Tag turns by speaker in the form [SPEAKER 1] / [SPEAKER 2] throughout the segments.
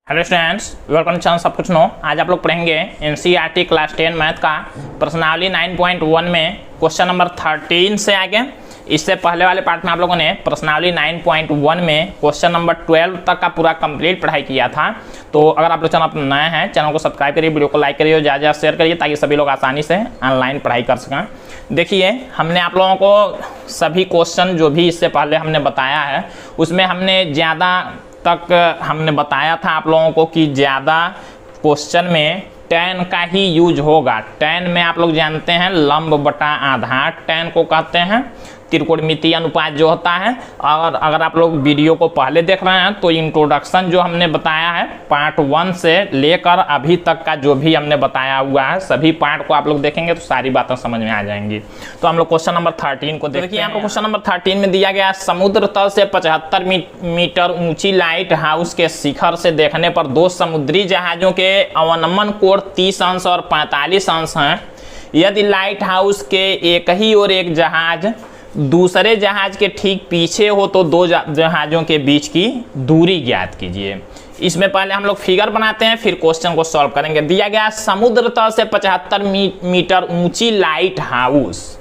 [SPEAKER 1] Hello students, welcome channel सब कुछ no. आज आप लोग पढ़ेंगे एनसीईआरटी क्लास 10 मैथ का प्रश्नावली 9.1 में क्वेश्चन नंबर 13 से आगे। इससे पहले वाले पार्ट में आप लोगों ने प्रश्नावली 9.1 में क्वेश्चन नंबर 12 तक का पूरा कंप्लीट पढ़ाई किया था। तो अगर आप लोग चैनल पर नए हैं, चैनल को सब्सक्राइब करिए, वीडियो को लाइक करिए और ज़्यादा शेयर करिए ताकि सभी लोग आसानी से ऑनलाइन पढ़ाई कर सकें। देखिए, हमने आप लोगों को सभी क्वेश्चन जो भी इससे पहले हमने बताया है उसमें हमने ज़्यादा तक हमने बताया था आप लोगों को कि ज़्यादा क्वेश्चन में tan का ही यूज होगा। tan में आप लोग जानते हैं लंब बटा आधार tan को कहते हैं, त्रिकोणमितीय अनुपात जो होता है। और अगर आप लोग वीडियो को पहले देख रहे हैं तो इंट्रोडक्शन जो हमने बताया है पार्ट 1 से लेकर अभी तक का जो भी हमने बताया हुआ है सभी पार्ट को आप लोग देखेंगे तो सारी बातें समझ में आ जाएंगी। तो हम लोग क्वेश्चन नंबर 13 को देखिए। यहाँ पर क्वेश्चन नंबर 13 में दिया गया, समुद्र तल से 75 मीटर ऊंची लाइट हाउस के शिखर से देखने पर दो समुद्री जहाजों के अवनमन कोण 30 अंश और 45 अंश हैं। यदि लाइट हाउस के एक ही और एक जहाज दूसरे जहाज के ठीक पीछे हो तो दो जहाजों के बीच की दूरी ज्ञात कीजिए। इसमें पहले हम लोग फिगर बनाते हैं, फिर क्वेश्चन को सॉल्व करेंगे। दिया गया समुद्र तल से 75 मीटर ऊंची लाइट हाउस।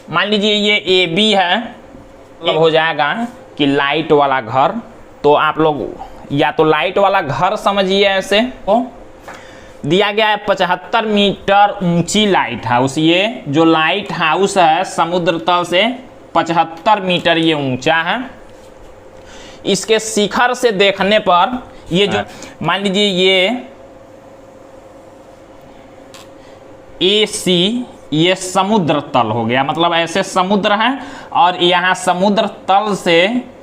[SPEAKER 1] मान लीजिए ये ए बी है, मतलब हो जाएगा कि लाइट वाला घर। तो आप लोग या तो लाइट वाला घर समझिए ऐसे को। दिया गया है 75 मीटर ऊंची लाइट हाउस। ये जो लाइट हाउस है समुद्र तल से 75 मीटर ये ऊंचा है। इसके शिखर से देखने पर ये जो मान लीजिए ये AC ये समुद्र तल हो गया, मतलब ऐसे समुद्र है और यहाँ समुद्र तल से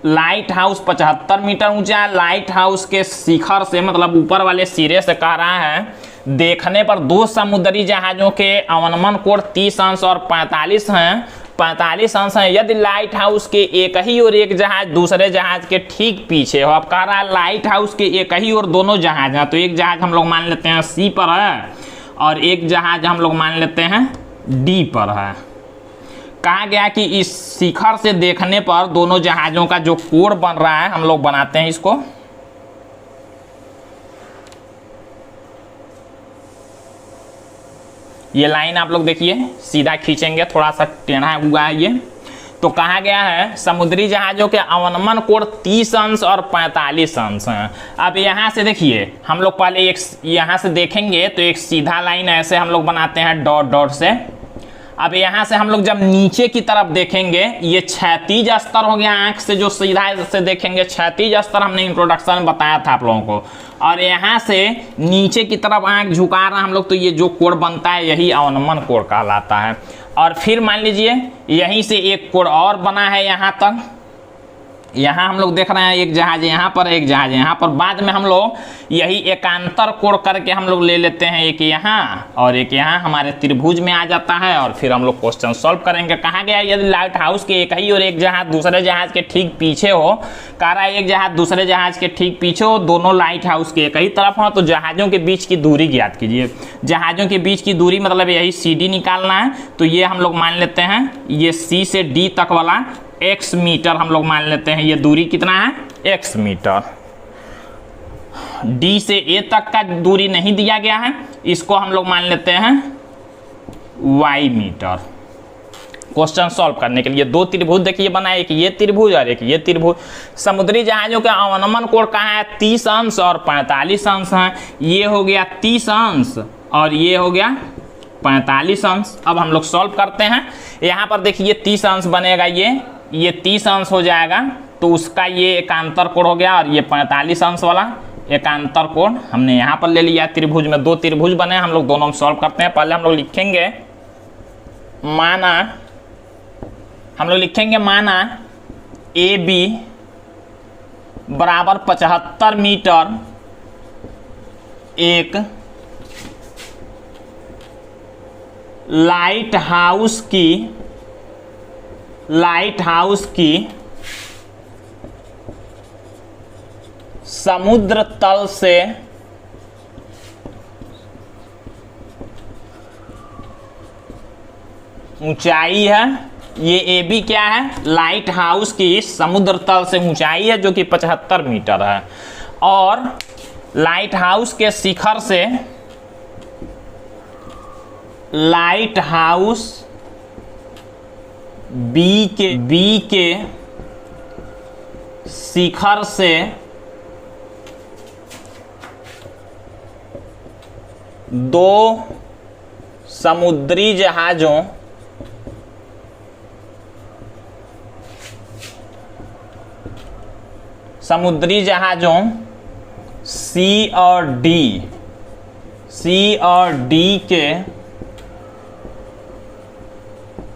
[SPEAKER 1] लाइट हाउस 75 मीटर ऊंचा है। लाइट हाउस के शिखर से मतलब ऊपर वाले सिरे से कह रहा है देखने पर दो समुद्री जहाजों के अवनमन कोण 30 अंश और 45 हैं। 45 अंश हैं यदि लाइट हाउस के एक ही और एक जहाज दूसरे जहाज के ठीक पीछे हो। अब कह रहा है लाइट हाउस के एक ही और दोनों जहाज हैं, तो एक जहाज हम लोग मान लेते हैं C पर है और एक जहाज हम लोग मान लेते हैं D पर है। कहा गया कि इस शिखर से देखने पर दोनों जहाजों का जो कोण बन रहा है हम लोग बनाते हैं इसको। ये लाइन आप लोग देखिए सीधा खींचेंगे, थोड़ा सा टेढ़ा हुआ है ये। तो कहा गया है समुद्री जहाजों के अवनमन कोण 30 अंश और 45 अंश हैं। अब यहाँ से देखिए, हम लोग पहले एक यहाँ से देखेंगे तो एक सीधा लाइन ऐसे हम लोग बनाते हैं डॉट डॉट से। अब यहाँ से हम लोग जब नीचे की तरफ देखेंगे ये क्षैतिज स्तर हो गया। आंख से जो सीधा से देखेंगे क्षैतिज स्तर हमने इंट्रोडक्शन में बताया था आप लोगों को। और यहाँ से नीचे की तरफ आंख झुका रहे हम लोग तो ये जो कोण बनता है यही अवनमन कोण कहलाता है। और फिर मान लीजिए यहीं से एक कोण और बना है यहाँ तक। यहाँ हम लोग देख रहे हैं एक जहाज यहाँ पर, एक जहाज यहाँ पर। बाद में हम लोग यही एकांतर कोण करके हम लोग ले लेते हैं, एक यहाँ और एक यहाँ, हमारे त्रिभुज में आ जाता है। और फिर हम लोग क्वेश्चन सॉल्व करेंगे। कहा गया यदि लाइट हाउस के एक ही और एक जहाज दूसरे जहाज के ठीक पीछे हो। कह रहा है एक जहाज दूसरे जहाज के ठीक पीछे हो, दोनों लाइट हाउस के एक ही तरफ हो, तो जहाजों के बीच की दूरी ज्ञात कीजिए। जहाजों के बीच की दूरी मतलब यही CD निकालना है। तो ये हम लोग मान लेते हैं ये C से D तक वाला x मीटर हम लोग मान लेते हैं। ये दूरी कितना है? x metre. D से A तक का दूरी नहीं दिया गया है, इसको हम लोग मान लेते हैं y मीटर। क्वेश्चन सॉल्व करने के लिए दो त्रिभुज देखिए बना, एक ये त्रिभुज और एक ये त्रिभुज। समुद्री जहाजों का अवनमन कोण कहाँ है? 30 अंश और 45 अंश है। ये हो गया 30 अंश और ये हो गया 45 अंश। अब हम लोग सॉल्व करते हैं। यहाँ पर देखिए 30 अंश बनेगा, ये 30 अंश हो जाएगा तो उसका ये एकांतर कोण हो गया। और ये 45 अंश वाला एकांतर कोण हमने यहाँ पर ले लिया। त्रिभुज में दो त्रिभुज बने, हम लोग दोनों में सॉल्व करते हैं। पहले हम लोग लिखेंगे माना AB बराबर 75 मीटर एक लाइट हाउस की समुद्र तल से ऊंचाई है ये ए बी क्या है, लाइट हाउस की समुद्र तल से ऊंचाई है जो कि 75 मीटर है, और लाइट हाउस के शिखर से, लाइट हाउस बी के शिखर से 2 समुद्री जहाजों सी और डी के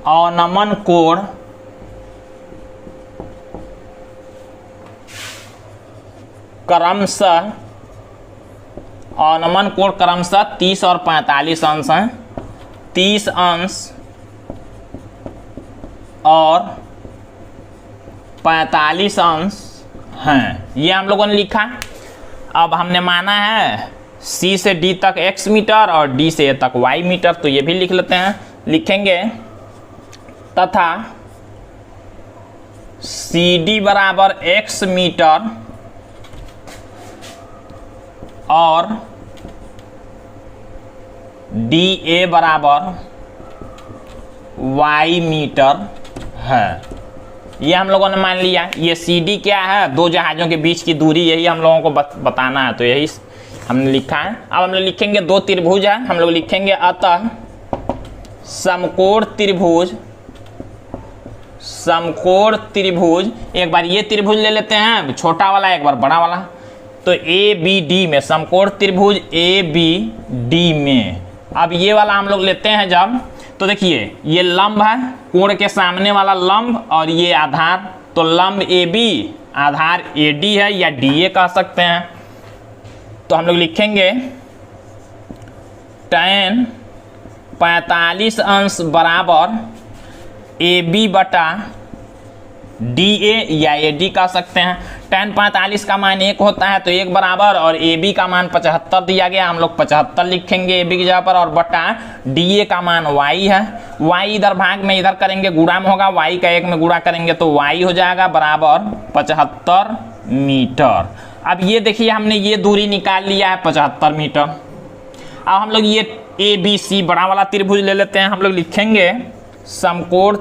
[SPEAKER 1] अवनमन कोण क्रमशः 30 और 45 अंश हैं, 30 अंश और 45 अंश हैं। ये हम लोगों ने लिखा। अब हमने माना है सी से डी तक x मीटर और डी से ए तक y मीटर, तो ये भी लिख लेते हैं। लिखेंगे तथा CD बराबर x मीटर और DA बराबर y मीटर है। ये हम लोगों ने मान लिया। ये CD क्या है, 2 जहाजों के बीच की दूरी, यही हम लोगों को बताना है, तो यही हमने लिखा है। अब हम लोग लिखेंगे 2 त्रिभुज है, हम लोग लिखेंगे अतः समकोण त्रिभुज, एक बार ये त्रिभुज ले लेते हैं छोटा वाला, एक बार बड़ा वाला, तो ABD में समकोण त्रिभुज ABD में। अब ये वाला हम लोग लेते हैं जब, तो देखिए ये लंब है, कोण के सामने वाला लंब, और ये आधार, तो लंब AB, आधार AD है या DA कह सकते हैं। तो हम लोग लिखेंगे tan 45 अंश बराबर AB बटा DA या AD कह सकते हैं। tan 45 का मान 1 होता है, तो 1 बराबर, और AB का मान 75 दिया गया, हम लोग 75 लिखेंगे AB की जगह पर, और बटा DA का मान y है। y इधर भाग में इधर करेंगे, गुणा में होगा, y का 1 में गुणा करेंगे तो y हो जाएगा बराबर 75 मीटर। अब ये देखिए हमने ये दूरी निकाल लिया है 75 मीटर। अब हम लोग ये ABC बड़ा वाला त्रिभुज ले लेते हैं, हम लोग लिखेंगे समकोण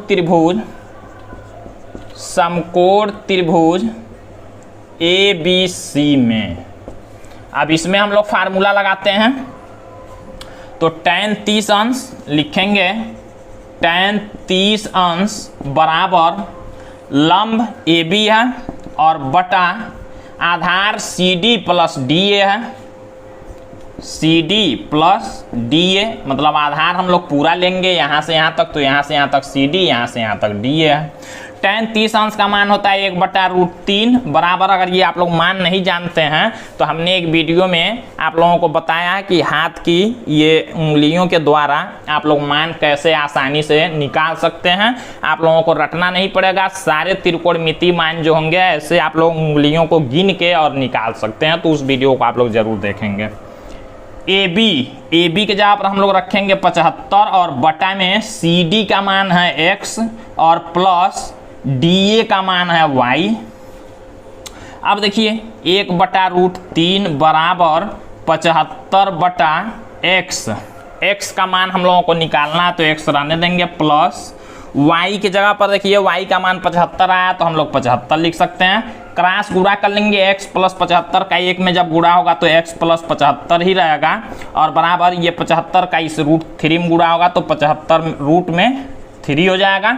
[SPEAKER 1] त्रिभुज ABC में। अब इसमें हम लोग फार्मूला लगाते हैं, तो tan 30 अंश लिखेंगे, tan 30 अंश बराबर लंब AB है और बटा आधार CD प्लस DA है, CD प्लस DA, मतलब आधार हम लोग पूरा लेंगे यहाँ से यहाँ तक, तो यहाँ से यहाँ तक CD, यहाँ से यहाँ तक DA है। tan 30 अंश का मान होता है 1/√3 बराबर, अगर ये आप लोग मान नहीं जानते हैं तो हमने एक वीडियो में आप लोगों को बताया है कि हाथ की ये उंगलियों के द्वारा आप लोग मान कैसे आसानी से निकाल सकते हैं। आप लोगों को रटना नहीं पड़ेगा, सारे त्रिकोणमितीय मान जो होंगे ऐसे आप लोग उंगलियों को गिन के और निकाल सकते हैं, तो उस वीडियो को आप लोग जरूर देखेंगे। AB के जगह पर हम लोग रखेंगे 75 और बटा में CD का मान है x और प्लस DA का मान है y। अब देखिए 1/√3 बराबर 75 बटा x का मान हम लोगों को निकालना है, तो x रहने देंगे, प्लस y की जगह पर देखिए y का मान 75 आया, तो हम लोग 75 लिख सकते हैं। क्रॉस गुणा कर लेंगे, x प्लस 75 का 1 में जब गुणा होगा तो x प्लस 75 ही रहेगा, और बराबर ये 75 का इस √3 में गुणा होगा तो 75 √3 हो जाएगा।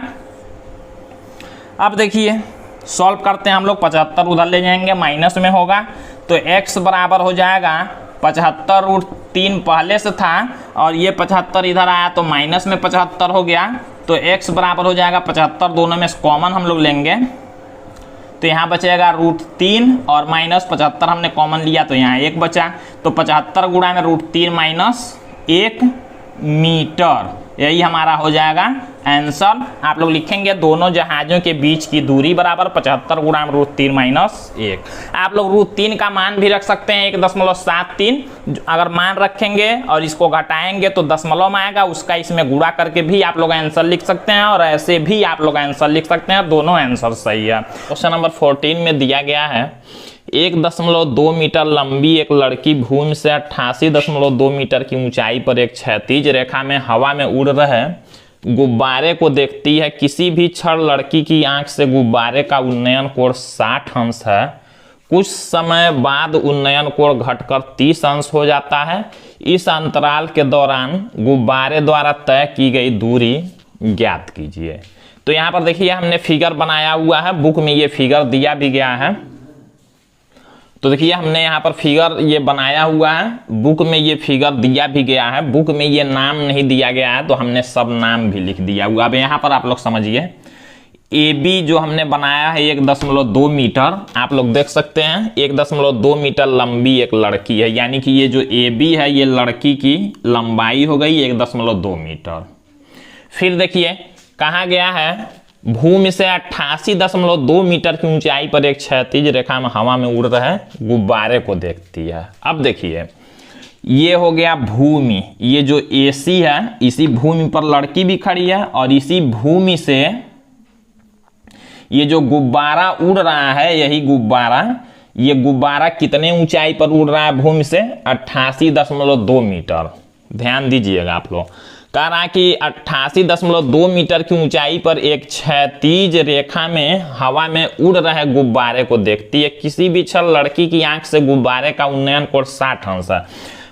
[SPEAKER 1] अब देखिए सॉल्व करते हैं हम लोग, 75 उधर ले जाएंगे, माइनस में होगा, तो x बराबर हो जाएगा 75√3 पहले से था, और ये 75 इधर आया तो माइनस में 75 हो गया, तो x बराबर हो जाएगा 75, दोनों में से कॉमन हम लोग लेंगे, तो यहाँ बचेगा √3 और माइनस 75 हमने कॉमन लिया तो यहाँ 1 बचा, तो 75 गुणा में √3 माइनस 1 मीटर, यही हमारा हो जाएगा आंसर आप लोग लिखेंगे दोनों जहाजों के बीच की दूरी बराबर 75 गुणा √3 माइनस 1। आप लोग √3 का मान भी रख सकते हैं 1.73। अगर मान रखेंगे और इसको घटाएंगे तो दशमलव में आएगा, उसका इसमें गुणा करके भी आप लोग आंसर लिख सकते हैं और ऐसे भी आप लोग आंसर लिख सकते हैं, दोनों आंसर सही है। क्वेश्चन नंबर 14 में दिया गया है 1.2 मीटर लंबी एक लड़की भूमि से 88.2 मीटर की ऊंचाई पर एक क्षैतिज रेखा में हवा में उड़ रहे गुब्बारे को देखती है। किसी भी क्षण लड़की की आंख से गुब्बारे का उन्नयन कोण 60 अंश है। कुछ समय बाद उन्नयन कोण घटकर 30 अंश हो जाता है। इस अंतराल के दौरान गुब्बारे द्वारा तय की गई दूरी ज्ञात कीजिए। तो यहाँ पर देखिए हमने फिगर बनाया हुआ है, बुक में ये फिगर दिया भी गया है। तो देखिए हमने यहाँ पर फिगर ये बनाया हुआ है, बुक में ये फिगर दिया भी गया है। बुक में ये नाम नहीं दिया गया है तो हमने सब नाम भी लिख दिया हुआ। अब यहाँ पर आप लोग समझिए, ए बी जो हमने बनाया है 1.2 मीटर, आप लोग देख सकते हैं 1.2 मीटर लंबी एक लड़की है, यानी कि ये जो ए बी है ये लड़की की लंबाई हो गई 1.2 मीटर। फिर देखिए कहा गया है भूमि से 88.2 मीटर की ऊंचाई पर एक क्षैतिज रेखा में हवा में उड़ रहे गुब्बारे को देखती है। अब देखिए ये हो गया भूमि, ये जो एसी है इसी भूमि पर लड़की भी खड़ी है और इसी भूमि से ये जो गुब्बारा उड़ रहा है, यही गुब्बारा, ये गुब्बारा कितने ऊंचाई पर उड़ रहा है भूमि से 88.2 मीटर। ध्यान दीजिएगा आप लोग, कह रहा है कि 88.2 मीटर की ऊंचाई पर एक क्षैतिज रेखा में हवा में उड़ रहे गुब्बारे को देखती है। किसी भी क्षण लड़की की आंख से गुब्बारे का उन्नयन कोण 60 अंश है।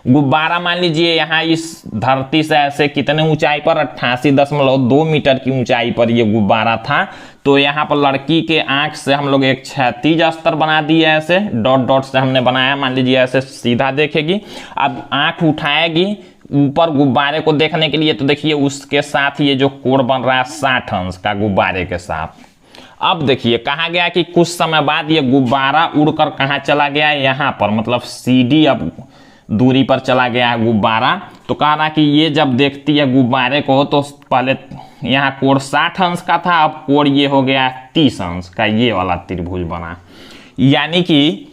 [SPEAKER 1] गुब्बारा मान लीजिए यहाँ इस धरती से ऐसे कितने ऊंचाई पर 88.2 मीटर की ऊंचाई पर ये गुब्बारा था। तो यहाँ पर लड़की के आंख से हम लोग एक क्षैतिज स्तर बना दिए, ऐसे डॉट डॉट से हमने बनाया। मान लीजिए ऐसे सीधा देखेगी, अब आंख उठाएगी ऊपर गुब्बारे को देखने के लिए, तो देखिए उसके साथ ये जो कोण बन रहा है 60 अंश का गुब्बारे के साथ। अब देखिए कहा गया कि कुछ समय बाद ये गुब्बारा उड़कर कहाँ चला गया है, यहाँ पर, मतलब CD अब दूरी पर चला गया है गुब्बारा। तो कह रहा कि ये जब देखती है गुब्बारे को तो पहले यहाँ कोण 60 अंश का था, अब कोण ये हो गया 30 अंश का, ये वाला त्रिभुज बना। यानी कि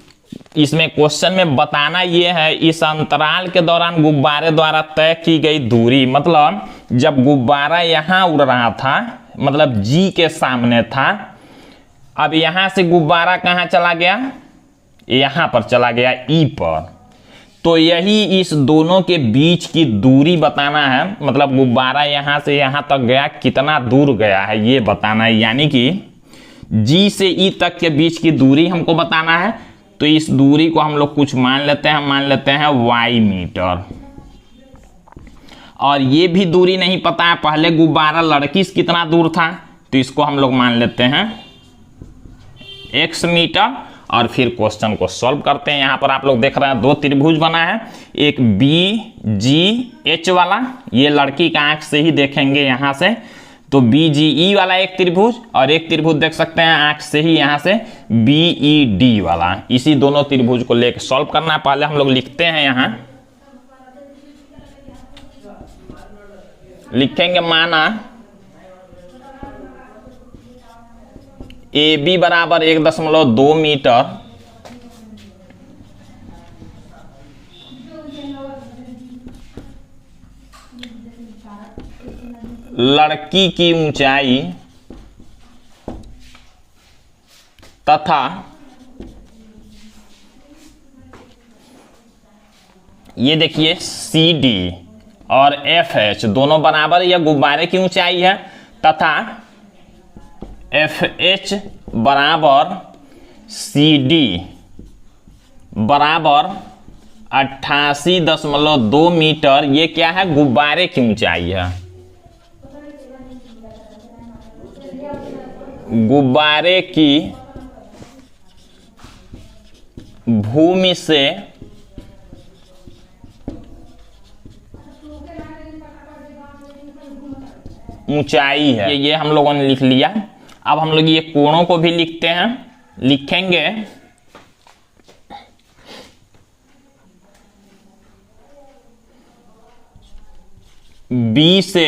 [SPEAKER 1] इसमें क्वेश्चन में बताना ये है इस अंतराल के दौरान गुब्बारे द्वारा तय की गई दूरी, मतलब जब गुब्बारा यहाँ उड़ रहा था, मतलब G के सामने था, अब यहाँ से गुब्बारा कहाँ चला गया, यहाँ पर चला गया E पर। तो यही इस दोनों के बीच की दूरी बताना है, मतलब गुब्बारा यहाँ से यहाँ तक गया कितना दूर गया है ये बताना है। यानी कि G से E तक के बीच की दूरी हमको बताना है। तो इस दूरी को हम लोग कुछ मान लेते हैं y मीटर। और ये भी दूरी नहीं पता है, पहले गुब्बारा लड़की से कितना दूर था, तो इसको हम लोग मान लेते हैं x मीटर। और फिर क्वेश्चन को सॉल्व करते हैं। यहाँ पर आप लोग देख रहे हैं दो त्रिभुज बना है, एक BGH वाला, ये लड़की का आंख से ही देखेंगे यहाँ से, तो BGE वाला एक त्रिभुज, और एक त्रिभुज देख सकते हैं आंख से ही यहाँ से BED वाला। इसी दोनों त्रिभुज को लेकर सॉल्व करना है। पहले हम लोग लिखते हैं, यहाँ लिखेंगे माना AB बराबर 1.2 मीटर, लड़की की ऊंचाई तथा ये देखिए CD और FH दोनों बराबर, यह गुब्बारे की ऊंचाई है, तथा FH बराबर CD बराबर 88.2 मीटर, ये क्या है, गुब्बारे की ऊंचाई है। गुब्बारे की भूमि से ऊंचाई है, ये हम लोगों ने लिख लिया। अब हम लोग ये कोणों को भी लिखते हैं, लिखेंगे B से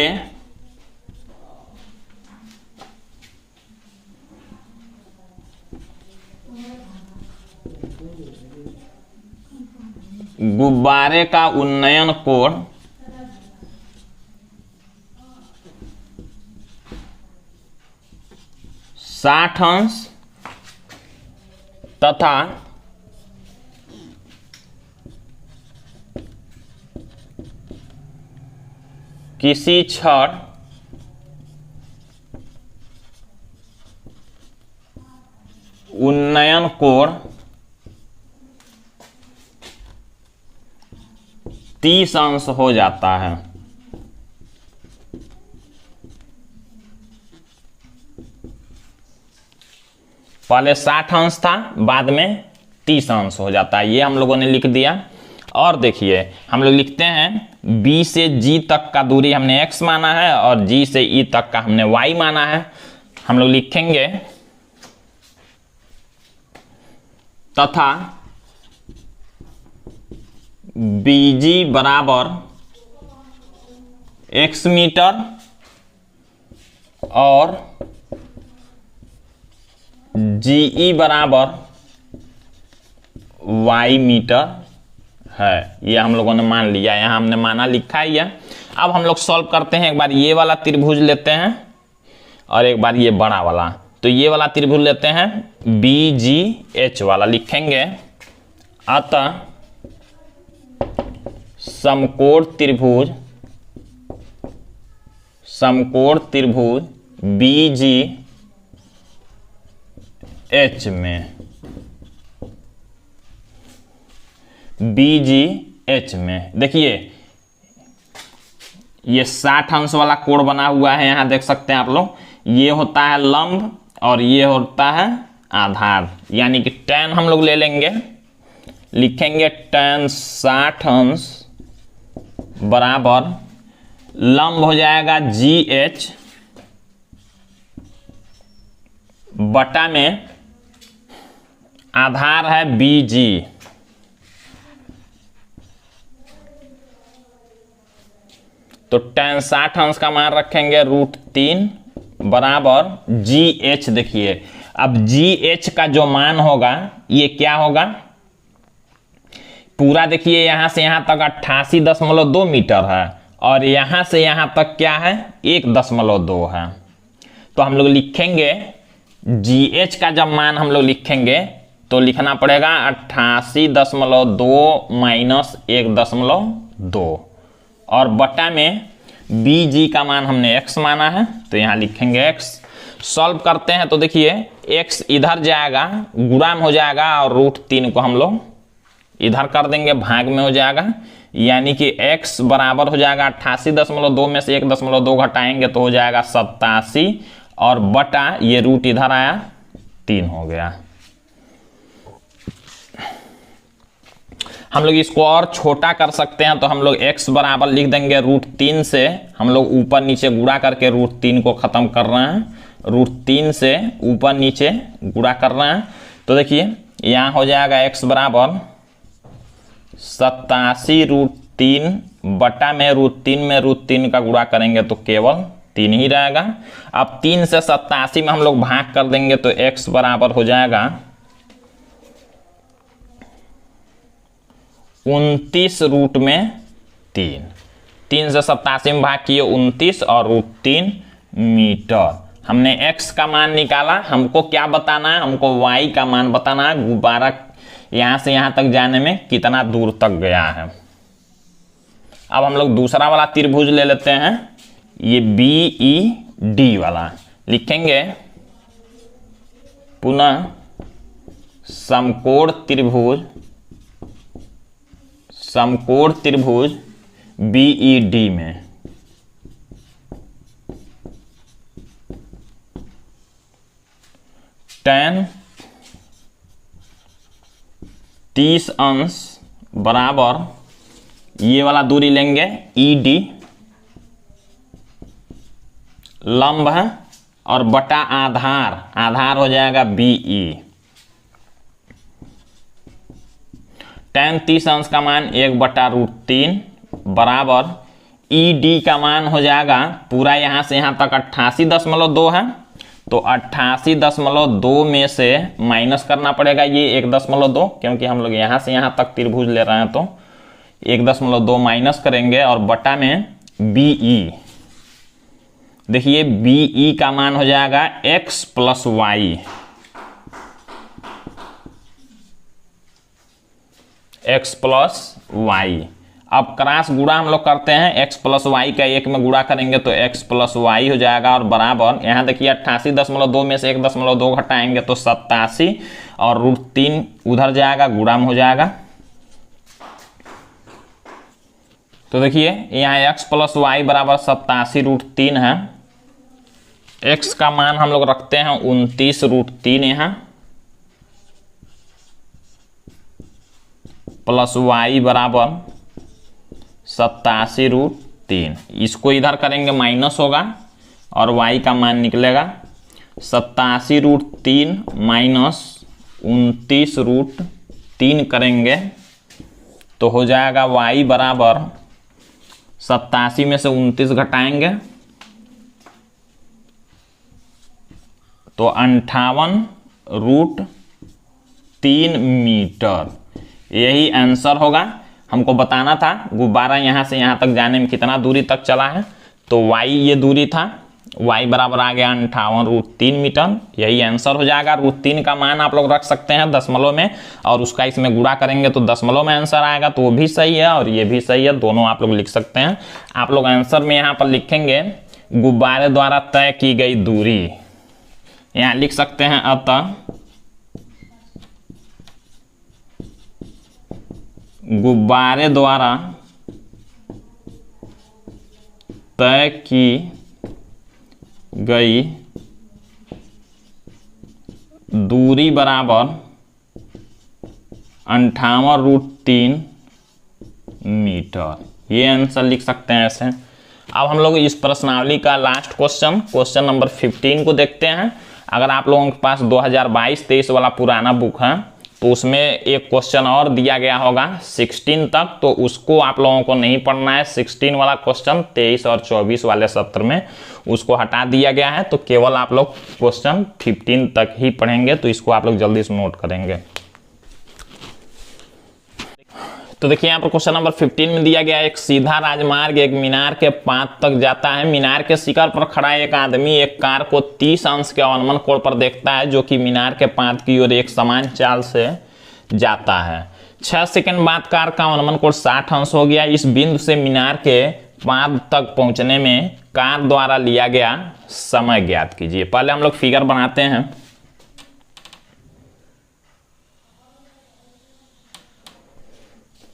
[SPEAKER 1] गुब्बारे का उन्नयन कोण 60 अंश तथा किसी छड़ उन्नयन कोण 30 अंश हो जाता है। पहले 60 अंश था, बाद में 30 अंश हो जाता है। ये हम लोगों ने लिख दिया। और देखिए हम लोग लिखते हैं B से G तक का दूरी हमने x माना है और G से E तक का हमने y माना है। हम लोग लिखेंगे तथा BG बराबर x मीटर और GE बराबर y मीटर है। ये हम लोगों ने मान लिया, यहाँ हमने माना लिखा ही है। अब हम लोग सॉल्व करते हैं। एक बार ये वाला त्रिभुज लेते हैं और एक बार ये बड़ा वाला। तो ये वाला त्रिभुज लेते हैं BGH वाला, लिखेंगे अतः समकोण त्रिभुज BGH में देखिए ये 60 अंश वाला कोण बना हुआ है। यहां देख सकते हैं आप लोग, ये होता है लंब और ये होता है आधार, यानी कि tan हम लोग ले लेंगे, लिखेंगे tan 60 अंश बराबर लंब हो जाएगा GH बटा में आधार है BG। तो tan 60 अंश का मान रखेंगे √3 बराबर GH। देखिए अब GH का जो मान होगा ये क्या होगा, पूरा देखिए यहां से यहां तक 88.2 मीटर है और यहां से यहां तक क्या है 1.2 है। तो हम लोग लिखेंगे GH का जब मान हम लोग लिखेंगे तो लिखना पड़ेगा 88.2 माइनस 1.2 और बटा में BG का मान हमने x माना है तो यहां लिखेंगे x। सॉल्व करते हैं तो देखिए x इधर जाएगा, गुणा में हो जाएगा और √3 को हम लोग इधर कर देंगे, भाग में हो जाएगा, यानी कि x बराबर हो जाएगा 88.2 में से 1.2 घटाएंगे तो हो जाएगा 87 और बटा ये रूट इधर आया 3 हो गया। हम लोग इसको और छोटा कर सकते हैं तो हम लोग x बराबर लिख देंगे √3 से, हम लोग ऊपर नीचे गुणा करके √3 को खत्म कर रहे हैं, √3 से ऊपर नीचे गुणा कर रहे हैं। तो देखिए यहाँ हो जाएगा x बराबर 87√3 बटा में √3 का गुणा करेंगे तो केवल 3 ही रहेगा। अब 3 से 87 में हम लोग भाग कर देंगे तो x बराबर हो जाएगा 29√3। 3 से 87 में भाग किए 29 और √3 मीटर। हमने x का मान निकाला, हमको क्या बताना है, हमको y का मान बताना है, गुब्बारा यहां से यहां तक जाने में कितना दूर तक गया है। अब हम लोग दूसरा वाला त्रिभुज ले लेते हैं, ये BED वाला, लिखेंगे पुनः समकोण त्रिभुज BED में tan 30 अंश बराबर ये वाला दूरी लेंगे ED, लंब है और बटा आधार हो जाएगा BE। tan 30 अंश का मान 1/√3 बराबर ED का मान हो जाएगा, पूरा यहां से यहां तक 88.2 है तो 88.2 में से माइनस करना पड़ेगा ये 1.2, क्योंकि हम लोग यहाँ से यहाँ तक त्रिभुज ले रहे हैं, तो 1.2 माइनस करेंगे और बटा में BE। देखिए BE का मान हो जाएगा x plus y, x plus y. अब क्रॉस गुणा हम लोग करते हैं, x प्लस वाई का 1 में गुणा करेंगे तो x प्लस वाई हो जाएगा, और बराबर यहाँ देखिए 88.2 में से 1.2 घटाएंगे तो 87, और √3 उधर जाएगा, गुणा में हो जाएगा। तो देखिए यहाँ x प्लस वाई बराबर 87√3 है। x का मान हम लोग रखते हैं 29√3 यहाँ, प्लस वाई बराबर 87√3। इसको इधर करेंगे माइनस होगा और y का मान निकलेगा 87√3 माइनस 29√3 करेंगे तो हो जाएगा y बराबर 87 में से 29 घटाएंगे तो 58√3 मीटर। यही आंसर होगा। हमको बताना था गुब्बारा यहाँ से यहाँ तक जाने में कितना दूरी तक चला है, तो y ये दूरी था, y बराबर आ गया 58√3 मीटर। यही आंसर हो जाएगा। √3 का मान आप लोग रख सकते हैं दशमलव में, और उसका इसमें गुणा करेंगे तो दशमलव में आंसर आएगा, तो वो भी सही है और ये भी सही है, दोनों आप लोग लिख सकते हैं। आप लोग आंसर में यहाँ पर लिखेंगे गुब्बारे द्वारा तय की गई दूरी, यहाँ लिख सकते हैं अतः गुब्बारे द्वारा तय की गई दूरी बराबर 58√3 मीटर। ये आंसर लिख सकते हैं ऐसे। अब हम लोग इस प्रश्नावली का लास्ट क्वेश्चन नंबर 15 को देखते हैं। अगर आप लोगों के पास 2022-23 वाला पुराना बुक है तो उसमें एक क्वेश्चन और दिया गया होगा 16 तक, तो उसको आप लोगों को नहीं पढ़ना है। 16 वाला क्वेश्चन 23 और 24 वाले सत्र में उसको हटा दिया गया है, तो केवल आप लोग क्वेश्चन 15 तक ही पढ़ेंगे, तो इसको आप लोग जल्दी से नोट करेंगे। तो देखिए यहाँ पर क्वेश्चन नंबर 15 में दिया गया एक सीधा राजमार्ग एक मीनार के पात तक जाता है। मीनार के शिखर पर खड़ा एक आदमी एक कार को 30 अंश के अवनमन कोण पर देखता है, जो कि मीनार के पात की ओर एक समान चाल से जाता है। 6 सेकंड बाद कार का अवनमन कोण 60 अंश हो गया। इस बिंदु से मीनार के पात तक पहुंचने में कार द्वारा लिया गया समय ज्ञात कीजिए। पहले हम लोग फिगर बनाते हैं।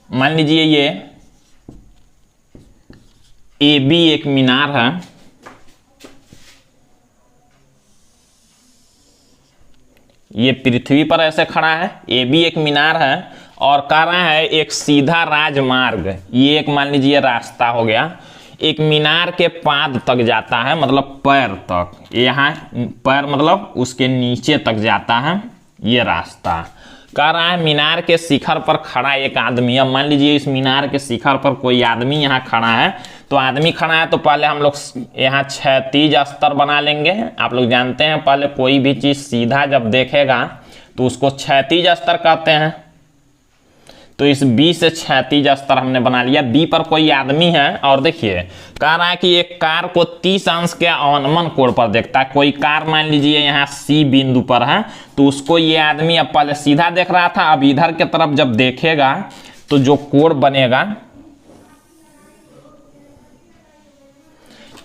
[SPEAKER 1] मान लीजिए ये AB एक मीनार है, ये पृथ्वी पर ऐसे खड़ा है। AB एक मीनार है और कह रहा है एक सीधा राजमार्ग, ये एक मान लीजिए रास्ता हो गया, एक मीनार के पाद तक जाता है, मतलब पैर तक। यहाँ पैर मतलब उसके नीचे तक जाता है ये रास्ता। कह रहा है मीनार के शिखर पर खड़ा एक आदमी। अब मान लीजिए इस मीनार के शिखर पर कोई आदमी यहाँ खड़ा है, तो आदमी खड़ा है तो पहले हम लोग यहाँ क्षैतिज स्तर बना लेंगे। आप लोग जानते हैं पहले कोई भी चीज़ सीधा जब देखेगा तो उसको क्षैतिज स्तर कहते हैं। तो इस B से क्षैतिज स्तर हमने बना लिया। B पर कोई आदमी है और देखिए कह रहा है कि एक कार को 30 अंश के अवनमन कोण पर देखता है। कोई कार मान लीजिए यहाँ C बिंदु पर है, तो उसको ये आदमी अब पहले सीधा देख रहा था, अब इधर के तरफ जब देखेगा तो जो कोण बनेगा,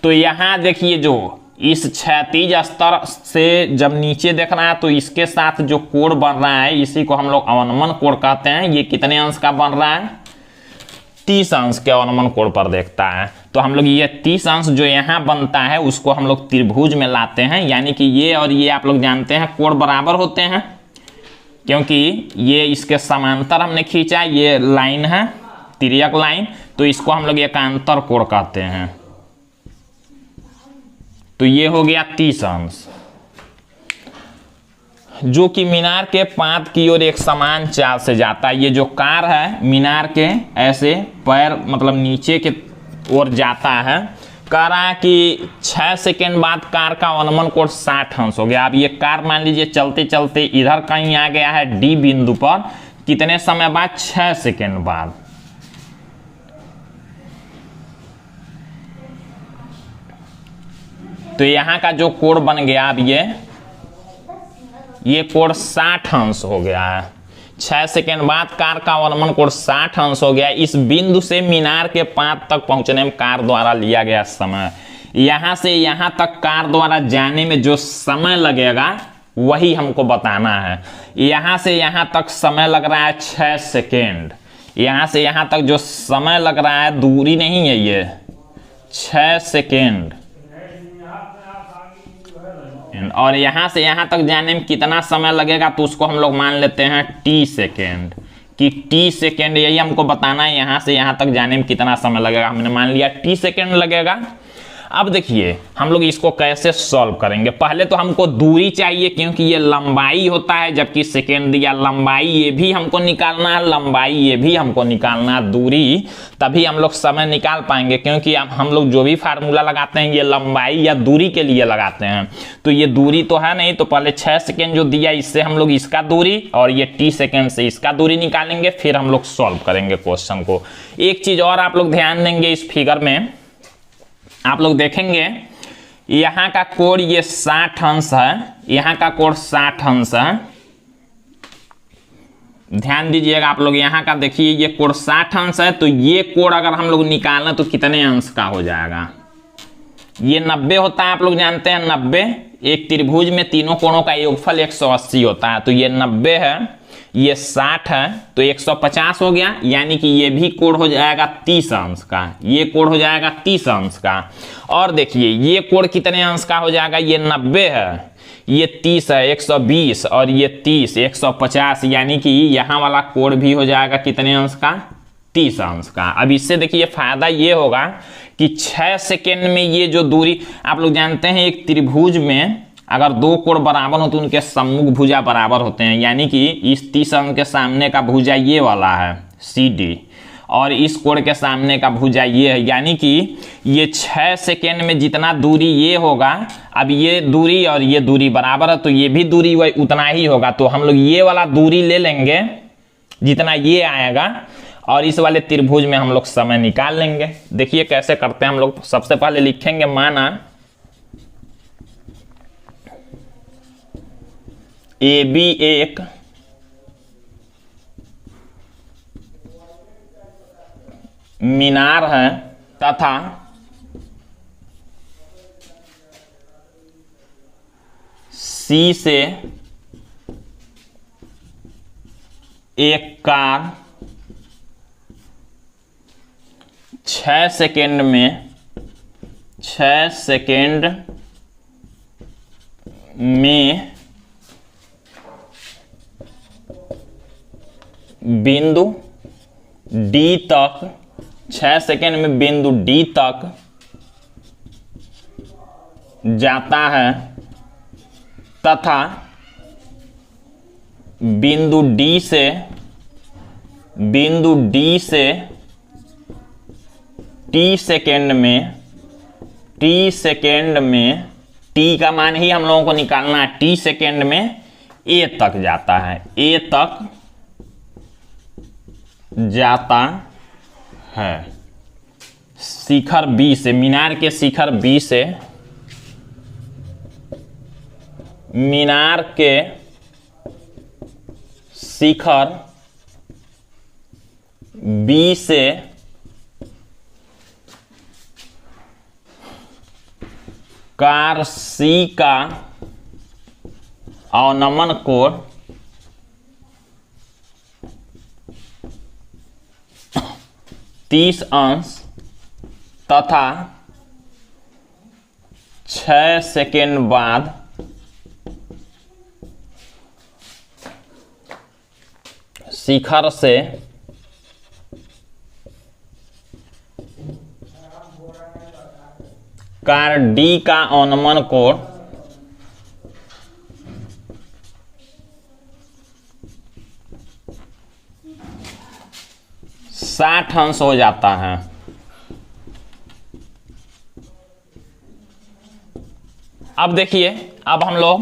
[SPEAKER 1] तो यहाँ देखिए जो इस क्षैतिज स्तर से जब नीचे देख रहा है तो इसके साथ जो कोण बन रहा है इसी को हम लोग अवनमन कोण कहते हैं। ये कितने अंश का बन रहा है? 30 अंश के अवनमन कोण पर देखता है। तो हम लोग ये 30 अंश जो यहाँ बनता है उसको हम लोग त्रिभुज में लाते हैं, यानी कि ये और ये आप लोग जानते हैं कोण बराबर होते हैं, क्योंकि ये इसके समांतर हमने खींचा, ये लाइन है तिर्यक लाइन, तो इसको हम लोग एकांतर कोण कहते हैं। तो ये हो गया 30 अंश, जो कि मीनार के पाद की ओर एक समान चाल से जाता है। ये जो कार है मीनार के ऐसे पैर मतलब नीचे के ओर जाता है। करा कि 6 सेकेंड बाद कार का अवनमन कोण 60 अंश हो गया। अब ये कार मान लीजिए चलते चलते इधर कहीं आ गया है डी बिंदु पर, कितने समय बाद? 6 सेकेंड बाद। तो यहां का जो कोण बन गया, अब ये कोण 60 अंश हो गया है। 6 सेकेंड बाद कार का अवनमन कोण 60 अंश हो गया। इस बिंदु से मीनार के पात तक पहुंचने में कार द्वारा लिया गया समय, यहां से यहां तक कार द्वारा जाने में जो समय लगेगा वही हमको बताना है। यहां से यहां तक समय लग रहा है 6 सेकेंड। यहां से यहां तक जो समय लग रहा है, दूरी नहीं है ये, 6 सेकेंड। और यहां से यहां तक जाने में कितना समय लगेगा, तो उसको हम लोग मान लेते हैं टी सेकेंड, कि टी सेकेंड यही हमको बताना है यहां से यहां तक जाने में कितना समय लगेगा। हमने मान लिया टी सेकेंड लगेगा। अब देखिए हम लोग इसको कैसे सॉल्व करेंगे। पहले तो हमको दूरी चाहिए, क्योंकि ये लंबाई होता है, जबकि सेकेंड दिया लंबाई, ये भी हमको निकालना है, लंबाई ये भी हमको निकालना है, दूरी, तभी हम लोग समय निकाल पाएंगे। क्योंकि अब हम लोग जो भी फार्मूला लगाते हैं ये लंबाई या दूरी के लिए लगाते हैं, तो ये दूरी तो है नहीं, तो पहले 6 सेकेंड जो दिया इससे हम लोग इसका दूरी और ये टी सेकेंड से इसका दूरी निकालेंगे, फिर हम लोग सॉल्व करेंगे क्वेश्चन को। एक चीज और आप लोग ध्यान देंगे, इस फिगर में आप लोग देखेंगे यहां का कोण ये 60 अंश है, यहां का कोण 60 अंश है। ध्यान दीजिएगा आप लोग, यहां का देखिए ये कोण 60 अंश है, तो ये कोण अगर हम लोग निकालें तो कितने अंश का हो जाएगा? ये 90 होता है, आप लोग जानते हैं 90। एक त्रिभुज में तीनों कोणों का योगफल 180 होता है, तो ये 90 है, ये 60 है, तो 150 हो गया। यानी कि ये भी कोण हो जाएगा 30 अंश का, ये कोण हो जाएगा 30 अंश का। और देखिए ये कोण कितने अंश का हो जाएगा? ये 90 है, ये 30 है, 120, और ये 30, 150, यानी कि यहां वाला कोण भी हो जाएगा कितने अंश का? 30 अंश का। अब इससे देखिए फायदा ये होगा कि 6 सेकेंड में ये जो दूरी, आप लोग जानते हैं एक त्रिभुज में अगर दो कोण बराबर हो तो उनके सम्मुख भुजा बराबर होते हैं। यानी कि इस 30 अंश के सामने का भुजा ये वाला है CD, और इस कोण के सामने का भुजा ये है। यानी कि ये 6 सेकेंड में जितना दूरी ये होगा, अब ये दूरी और ये दूरी बराबर है, तो ये भी दूरी वही उतना ही होगा। तो हम लोग ये वाला दूरी ले लेंगे जितना ये आएगा, और इस वाले त्रिभुज में हम लोग समय निकाल लेंगे। देखिए कैसे करते हैं हम लोग। सबसे पहले लिखेंगे, माना AB एक मीनार है तथा C से एक कार 6 सेकेंड में बिंदु D तक, 6 सेकेंड में बिंदु D तक जाता है तथा बिंदु D से T सेकेंड में T का मान ही हम लोगों को निकालना है, T सेकेंड में A तक जाता है, A तक जाता है। शिखर B से, मीनार के शिखर B से, मीनार के शिखर B से कार C का अवनमन कोण 30 अंश तथा 6 सेकेंड बाद शिखर से कार D का अवनमन कोण 60 अंश हो जाता है। अब देखिए, अब हम लोग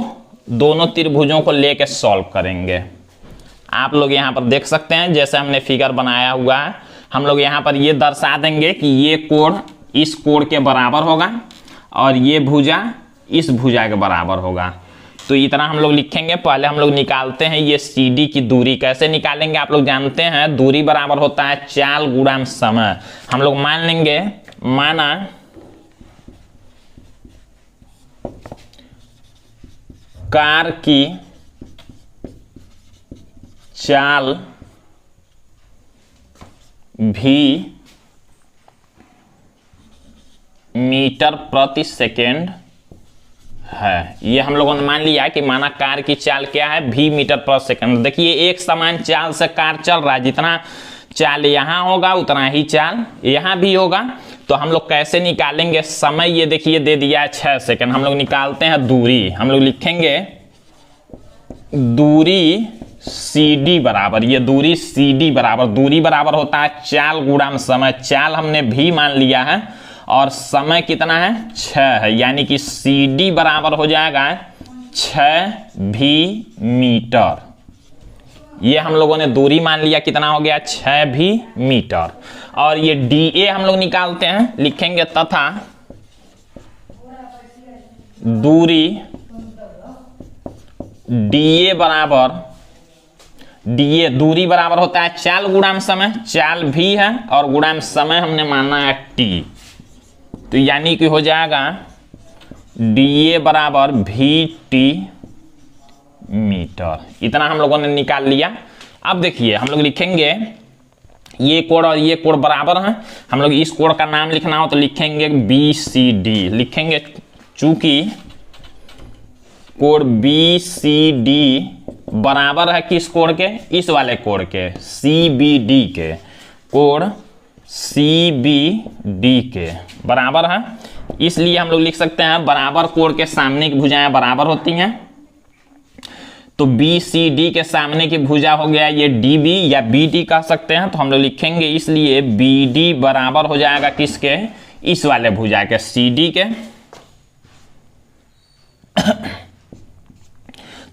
[SPEAKER 1] दोनों त्रिभुजों को लेके सॉल्व करेंगे। आप लोग यहाँ पर देख सकते हैं, जैसे हमने फिगर बनाया हुआ है, हम लोग यहाँ पर ये दर्शा देंगे कि ये कोण इस कोण के बराबर होगा और ये भुजा इस भुजा के बराबर होगा। तो इतना हम लोग लिखेंगे। पहले हम लोग निकालते हैं ये CD की दूरी। कैसे निकालेंगे? आप लोग जानते हैं दूरी बराबर होता है चाल गुणा समय। हम लोग मान लेंगे, माना कार की चाल भी मीटर प्रति सेकेंड है। ये हम लोगों ने मान लिया कि माना कार की चाल क्या है, भी मीटर प्रति सेकेंड। देखिए एक समान चाल से कार चल रहा है, जितना चाल यहाँ होगा उतना ही चाल यहाँ भी होगा। तो हम लोग कैसे निकालेंगे समय? ये देखिए दे दिया है 6 सेकेंड। हम लोग निकालते हैं दूरी। हम लोग लिखेंगे दूरी CD बराबर, ये दूरी CD बराबर, दूरी बराबर होता है चाल गुणा समय। चाल हमने भी मान लिया है और समय कितना है? 6 है, यानी कि CD बराबर हो जाएगा 6 मीटर। ये हम लोगों ने दूरी मान लिया, कितना हो गया? 6 मीटर। और ये DA हम लोग निकालते हैं, लिखेंगे तथा दूरी DA बराबर, DA दूरी बराबर होता है चाल गुणा समय। चाल भी है और गुणा समय हमने माना है T, तो यानी कि हो जाएगा DA बराबर VT मीटर। इतना हम लोगों ने निकाल लिया। अब देखिए हम लोग लिखेंगे ये कोण और ये कोण बराबर हैं। हम लोग इस कोण का नाम लिखना हो तो लिखेंगे BCD। लिखेंगे चूंकि कोण BCD बराबर है किस कोण के? इस वाले कोण के, CBD के। कोण CBD के बराबर है, इसलिए हम लोग लिख सकते हैं बराबर कोण के सामने की भुजाएं बराबर होती हैं। तो BCD के सामने की भुजा हो गया ये DB या BD कह सकते हैं। तो हम लोग लिखेंगे इसलिए BD बराबर हो जाएगा किसके? इस वाले भुजा के, CD के।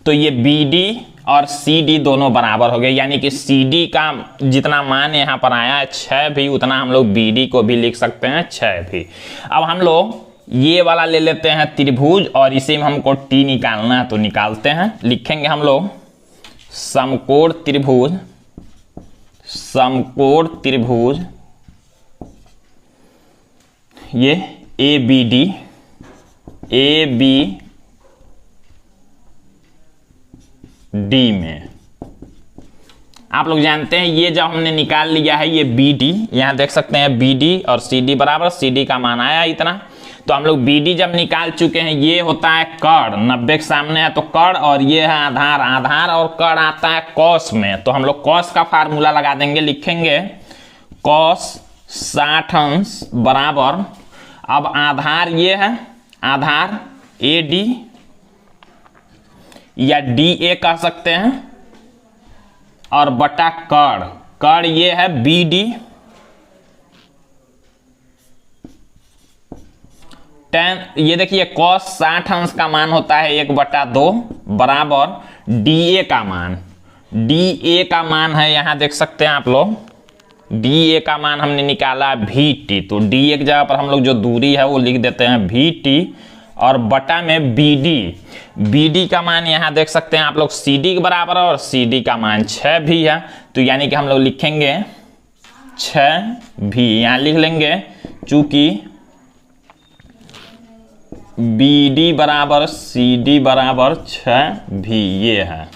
[SPEAKER 1] तो ये BD और CD दोनों बराबर हो गए, यानी कि CD का जितना मान यहाँ पर आया है 6 भी, उतना हम लोग BD को भी लिख सकते हैं 6 भी। अब हम लोग ये वाला ले लेते हैं त्रिभुज और इसी में हमको T निकालना है, तो निकालते हैं। लिखेंगे हम लोग समकोण त्रिभुज, समकोण त्रिभुज ये ABD, ABD में आप लोग जानते हैं ये जब हमने निकाल लिया है ये BD, यहाँ देख सकते हैं BD और CD बराबर, CD का मान आया इतना। तो हम लोग BD जब निकाल चुके हैं, ये होता है कर्ण, 90 के सामने है तो कर्ण, और ये है आधार, आधार और कर्ण आता है कॉस में। तो हम लोग कॉस का फार्मूला लगा देंगे। लिखेंगे कॉस 60 अंश बराबर, अब आधार ये है, आधार AD या DA कह सकते हैं, और बटा कर्ण, कर्ण ये है BD, ये देखिए cos 60 अंश का मान होता है 1/2 बराबर DA का मान, DA का मान है यहाँ देख सकते हैं आप लोग, DA का मान हमने निकाला VT। तो DA की जगह पर हम लोग जो दूरी है वो लिख देते हैं VT, और बटा में BD का मान यहाँ देख सकते हैं आप लोग CD के बराबर है, और CD का मान 6 भी है। तो यानी कि हम लोग लिखेंगे 6 भी, यहाँ लिख लेंगे चूंकि BD बराबर CD बराबर 6 भी, ये है।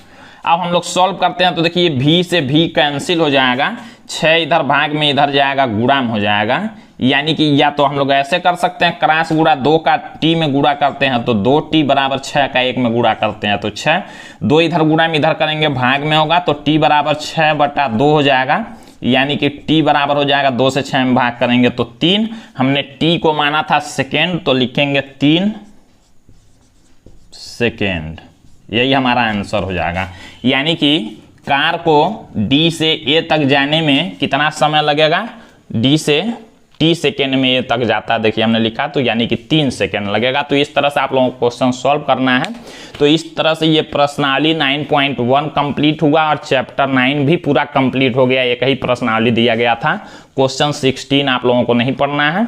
[SPEAKER 1] अब हम लोग सॉल्व करते हैं तो देखिए भी से भी कैंसिल हो जाएगा, 6 इधर भाग में इधर जाएगा, गुणाम हो जाएगा। यानी कि या तो हम लोग ऐसे कर सकते हैं, क्रॉस गुणा 2 का T में गुणा करते हैं तो 2T बराबर 6 का 1 में गुणा करते हैं तो 6, 2 इधर गुणा में इधर करेंगे भाग में होगा तो T बराबर 6/2 हो जाएगा। यानी कि T बराबर हो जाएगा 2 से 6 में भाग करेंगे तो 3। हमने T को माना था सेकेंड, तो लिखेंगे 3 सेकेंड, यही हमारा आंसर हो जाएगा। यानी कि कार को D से A तक जाने में कितना समय लगेगा? D से 60 सेकेंड में ये तक जाता है। देखिए हमने लिखा तो यानी कि 3 सेकेंड लगेगा। तो इस तरह से आप लोगों को क्वेश्चन सॉल्व करना है। तो इस तरह से ये प्रश्नावली 9.1 कंप्लीट हुआ और चैप्टर 9 भी पूरा कंप्लीट हो गया। एक ही प्रश्नावली दिया गया था, क्वेश्चन 16 आप लोगों को नहीं पढ़ना है।